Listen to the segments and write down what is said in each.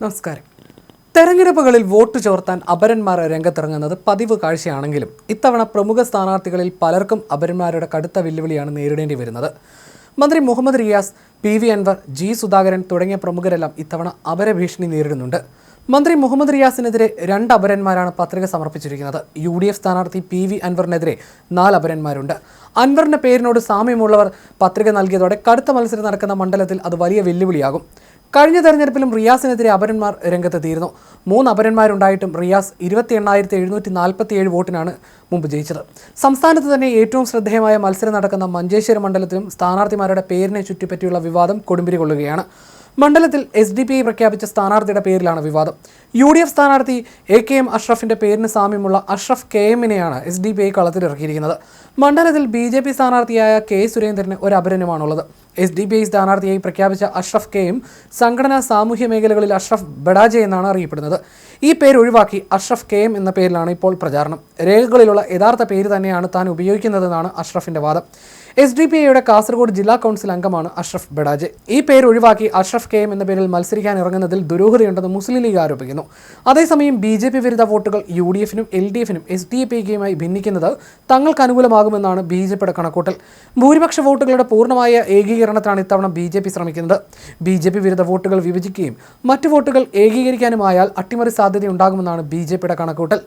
നമസ്കാരം. തെരഞ്ഞെടുപ്പുകളിൽ വോട്ട് ചോർത്താൻ അപരന്മാർ രംഗത്തിറങ്ങുന്നത് പതിവ് കാഴ്ചയാണെങ്കിലും ഇത്തവണ പ്രമുഖ സ്ഥാനാർത്ഥികളിൽ പലർക്കും അപരന്മാരുടെ കടുത്ത വെല്ലുവിളിയാണ് നേരിടേണ്ടി വരുന്നത്. മന്ത്രി മുഹമ്മദ് റിയാസ്, PV അൻവർ, G സുധാകരൻ തുടങ്ങിയ പ്രമുഖരെല്ലാം ഇത്തവണ അപരഭീഷണി നേരിടുന്നുണ്ട്. മന്ത്രി മുഹമ്മദ് റിയാസിനെതിരെ 2 അപരന്മാരാണ് പത്രിക സമർപ്പിച്ചിരിക്കുന്നത്. UDF സ്ഥാനാർത്ഥി PV അൻവറിനെതിരെ 4 അപരന്മാരുണ്ട്. അൻവറിന്റെ പേരിനോട് സാമ്യമുള്ളവർ പത്രിക നൽകിയതോടെ കടുത്ത മത്സരം നടക്കുന്ന മണ്ഡലത്തിൽ അത് വലിയ വെല്ലുവിളിയാകും. കഴിഞ്ഞ തെരഞ്ഞെടുപ്പിലും റിയാസിനെതിരെ അപരന്മാർ രംഗത്തെത്തിയിരുന്നു. 3 അപരന്മാരുണ്ടായിട്ടും റിയാസ് 28,747 വോട്ടിനാണ് മുമ്പ് ജയിച്ചത്. സംസ്ഥാനത്ത് തന്നെ ഏറ്റവും ശ്രദ്ധേയമായ മത്സരം നടക്കുന്ന മഞ്ചേശ്വരം മണ്ഡലത്തിലും സ്ഥാനാർത്ഥിമാരുടെ പേരിനെ ചുറ്റിപ്പറ്റിയുള്ള വിവാദം കൊടുമ്പിരി കൊള്ളുകയാണ്. മണ്ഡലത്തിൽ SDPI പ്രഖ്യാപിച്ച സ്ഥാനാർത്ഥിയുടെ പേരിലാണ് വിവാദം. UDF സ്ഥാനാർത്ഥി AKM അഷ്റഫിന്റെ പേരിന് സാമ്യമുള്ള അഷ്റഫ് KMനെയാണ് SDPI കളത്തിലിറക്കിയിരിക്കുന്നത്. മണ്ഡലത്തിൽ BJP സ്ഥാനാർത്ഥിയായ K സുരേന്ദ്രന് ഒരു അപരനുമാണുള്ളത്. SDPI സ്ഥാനാർത്ഥിയായി പ്രഖ്യാപിച്ച അഷ്റഫ് KM സംഘടനാ സാമൂഹ്യ മേഖലകളിൽ അഷ്റഫ് ബഡാജെ എന്നാണ് അറിയപ്പെടുന്നത്. ഈ പേര് ഒഴിവാക്കി അഷ്റഫ് KM എന്ന പേരിലാണ് ഇപ്പോൾ പ്രചാരണം. രേഖകളിലുള്ള യഥാർത്ഥ പേര് തന്നെയാണ് താൻ ഉപയോഗിക്കുന്നതെന്നാണ് അഷ്റഫിന്റെ വാദം. SDPIയുടെ കാസർഗോഡ് ജില്ലാ കൗൺസിൽ അംഗമാണ് അഷ്റഫ് ബഡാജെ. ഈ പേര് ഒഴിവാക്കി അഷ്റഫ് KM എന്ന പേരിൽ മത്സരിക്കാൻ ഇറങ്ങുന്നതിൽ ദുരൂഹതയുണ്ടെന്ന് മുസ്ലിം ലീഗ് ആരോപിക്കുന്നു. അതേസമയം BJP വിരുദ്ധ വോട്ടുകൾ UDFനും LDFനും SDPIക്കുമായി ഭിന്നിക്കുന്നത് തങ്ങൾക്ക് അനുകൂലമാകുമെന്നാണ് BJPയുടെ കണക്കൂട്ടൽ. ഭൂരിപക്ഷ വോട്ടുകളുടെ പൂർണ്ണമായ ഏകീകരണത്തിനാണ് ഇത്തവണ BJP ശ്രമിക്കുന്നത്. BJP വിരുദ്ധ വോട്ടുകൾ വിഭജിക്കുകയും മറ്റു വോട്ടുകൾ ഏകീകരിക്കാനുമായാൽ അട്ടിമറി സാധ്യതയുണ്ടാകുമെന്നാണ് BJPയുടെ കണക്കൂട്ടൽ.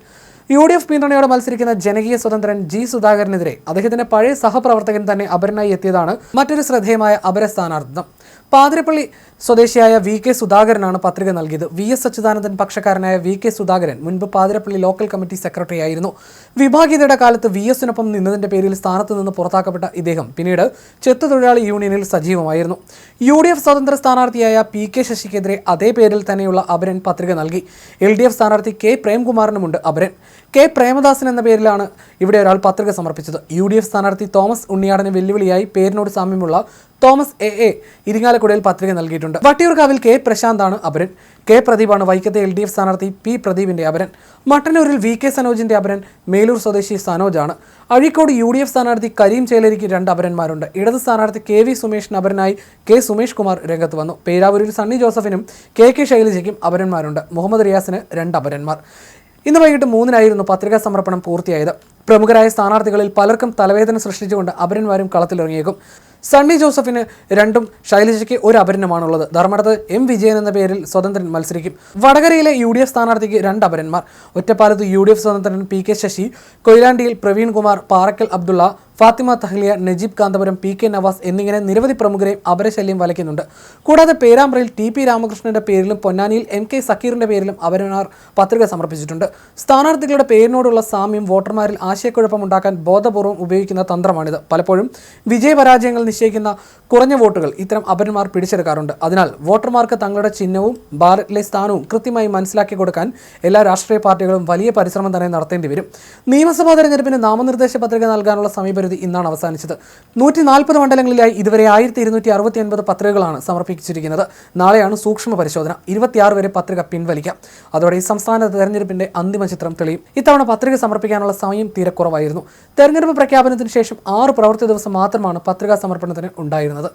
UDF പിന്തുണയോടെ മത്സരിക്കുന്ന ജനകീയ സ്വതന്ത്രൻ G സുധാകരനെതിരെ അദ്ദേഹത്തിന്റെ പഴയ സഹപ്രവർത്തകൻ തന്നെ അപരനായി എത്തിയതാണ് മറ്റൊരു ശ്രദ്ധേയമായ അപര സ്ഥാനാർത്ഥിത്വം. പാതിരപ്പള്ളി സ്വദേശിയായ VK സുധാകരനാണ് പത്രിക നൽകിയത്. VS അച്യുതാനന്ദൻ പക്ഷക്കാരനായ VK സുധാകരൻ മുൻപ് പാതിരപ്പള്ളി ലോക്കൽ കമ്മിറ്റി സെക്രട്ടറി ആയിരുന്നു. വിഭാഗീയതയുടെ കാലത്ത് VSനൊപ്പം നിന്നതിന്റെ പേരിൽ സ്ഥാനത്ത് നിന്ന് പുറത്താക്കപ്പെട്ട ഇദ്ദേഹം പിന്നീട് ചെത്തുതൊഴിലാളി യൂണിയനിൽ സജീവമായിരുന്നു. UDF സ്വതന്ത്ര സ്ഥാനാർത്ഥിയായ PK ശശിക്കെതിരെ അതേ പേരിൽ തന്നെയുള്ള അപരൻ പത്രിക നൽകി. LDF സ്ഥാനാർത്ഥി K പ്രേംകുമാറിനുമുണ്ട് അപരൻ. K പ്രേമദാസൻ എന്ന പേരിലാണ് ഇവിടെ ഒരാൾ പത്രിക സമർപ്പിച്ചത്. UDF സ്ഥാനാർത്ഥി തോമസ് ഉണ്ണിയാടന് വെല്ലുവിളിയായി പേരിനോട് സാമ്യമുള്ള തോമസ് AA ഇരിങ്ങാലക്കുടയിൽ പത്രിക നൽകിയിട്ടുണ്ട്. വട്ടിയൂർക്കാവിൽ K പ്രശാന്താണ് അപരൻ. K പ്രദീപാണ് വൈക്കത്തെ LDF സ്ഥാനാർത്ഥി P പ്രദീപിന്റെ അപരൻ. മട്ടന്നൂരിൽ VK സനോജിന്റെ അപരൻ മേലൂർ സ്വദേശി സനോജാണ്. അഴീക്കോട് UDF സ്ഥാനാർത്ഥി കരീം ചേലേരിക്ക് 2 അപരന്മാരുണ്ട്. ഇടത് സ്ഥാനാർത്ഥി KV സുമേഷിന് അപരനായി K സുമേഷ് കുമാർ രംഗത്ത് വന്നു. പേരാവൂരിൽ സണ്ണി ജോസഫിനും KK ശൈലജയ്ക്കും അപരന്മാരുണ്ട്. മുഹമ്മദ് റിയാസിന് 2 അപരന്മാർ. ഇന്ന് വൈകിട്ട് 3-നായിരുന്നു പത്രികാ സമർപ്പണം പൂർത്തിയായത്. പ്രമുഖരായ സ്ഥാനാർത്ഥികളിൽ പലർക്കും തലവേദന സൃഷ്ടിച്ചുകൊണ്ട് അപരന്മാരും കളത്തിലിറങ്ങിയേക്കും. സണ്ണി ജോസഫിന് 2ഉം ശൈലജയ്ക്ക് 1 അപരനുമാണുള്ളത്. ധർമ്മടത്ത് M വിജയൻ എന്ന പേരിൽ സ്വതന്ത്രൻ മത്സരിക്കും. വടകരയിലെ UDF സ്ഥാനാർത്ഥിക്ക് 2 അപരന്മാർ. ഒറ്റപ്പാലത്ത് UDF സ്വതന്ത്രൻ PK Sasi, കൊയിലാണ്ടിയിൽ Praveen Kumar, Parakkal Abdulla, Fathima Thahliya, Najeeb Kanthapuram, PK Nawaz എന്നിങ്ങനെ നിരവധി പ്രമുഖരെയും അപരശല്യം വലയ്ക്കുന്നുണ്ട്. കൂടാതെ പേരാമ്പ്രയിൽ TP രാമകൃഷ്ണന്റെ പേരിലും പൊന്നാനിയിൽ MK സക്കീറിന്റെ പേരിലും അപരന്മാർ പത്രിക സമർപ്പിച്ചിട്ടുണ്ട്. സ്ഥാനാർത്ഥികളുടെ പേരിനോടുള്ള സാമ്യം വോട്ടർമാരിൽ ആശയക്കുഴപ്പമുണ്ടാക്കാൻ ബോധപൂർവ്വം ഉപയോഗിക്കുന്ന തന്ത്രമാണിത്. പലപ്പോഴും വിജയപരാജയങ്ങൾ നിശ്ചയിക്കുന്ന കുറഞ്ഞ വോട്ടുകൾ ഇത്തരം അപരന്മാർ പിടിച്ചെടുക്കാറുണ്ട്. അതിനാൽ വോട്ടർമാർക്ക് തങ്ങളുടെ ചിഹ്നവും ബാലറ്റിലെ സ്ഥാനവും കൃത്യമായി മനസ്സിലാക്കി കൊടുക്കാൻ എല്ലാ രാഷ്ട്രീയ പാർട്ടികളും വലിയ പരിശ്രമം തന്നെ നടത്തേണ്ടി വരും. നിയമസഭാ തെരഞ്ഞെടുപ്പിന് നാമനിർദ്ദേശ പത്രിക നൽകാനുള്ള സമയപരിധി ഇന്നാണ് അവസാനിച്ചത്. 140 മണ്ഡലങ്ങളിലായി ഇതുവരെ 1269 പത്രികകളാണ് സമർപ്പിച്ചിരിക്കുന്നത്. നാളെയാണ് സൂക്ഷ്മ പരിശോധന. 26 വരെ പത്രിക പിൻവലിക്കാം. അതോടെ ഈ സംസ്ഥാന തെരഞ്ഞെടുപ്പിന്റെ അന്തിമ ചിത്രം തെളിയും. ഇത്തവണ പത്രിക സമർപ്പിക്കാനുള്ള സമയം തീരെ കുറവായിരുന്നു. തെരഞ്ഞെടുപ്പ് പ്രഖ്യാപനത്തിന് ശേഷം 6 പ്രവൃത്തി ദിവസം മാത്രമാണ് പത്രികാ സമർപ്പണത്തിന് ഉണ്ടായിരുന്നത്.